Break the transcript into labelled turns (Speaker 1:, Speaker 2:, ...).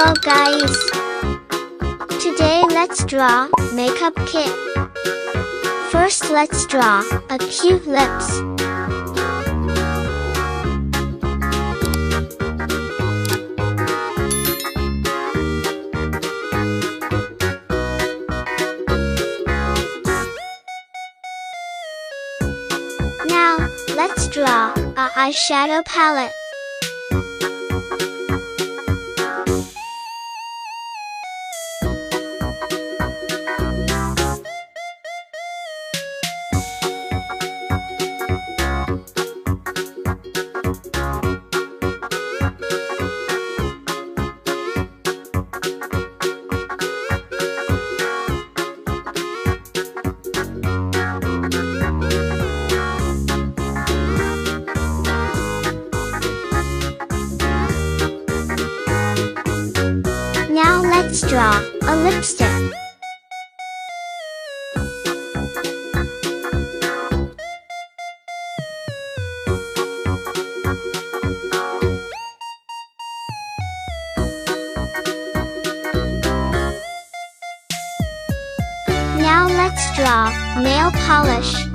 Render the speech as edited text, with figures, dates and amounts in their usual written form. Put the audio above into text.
Speaker 1: Hello guys! Today let's draw makeup kit. First let's draw a cute lips. Now, let's draw a eyeshadow palette. Now let's draw a lipstick. Now let's draw nail polish.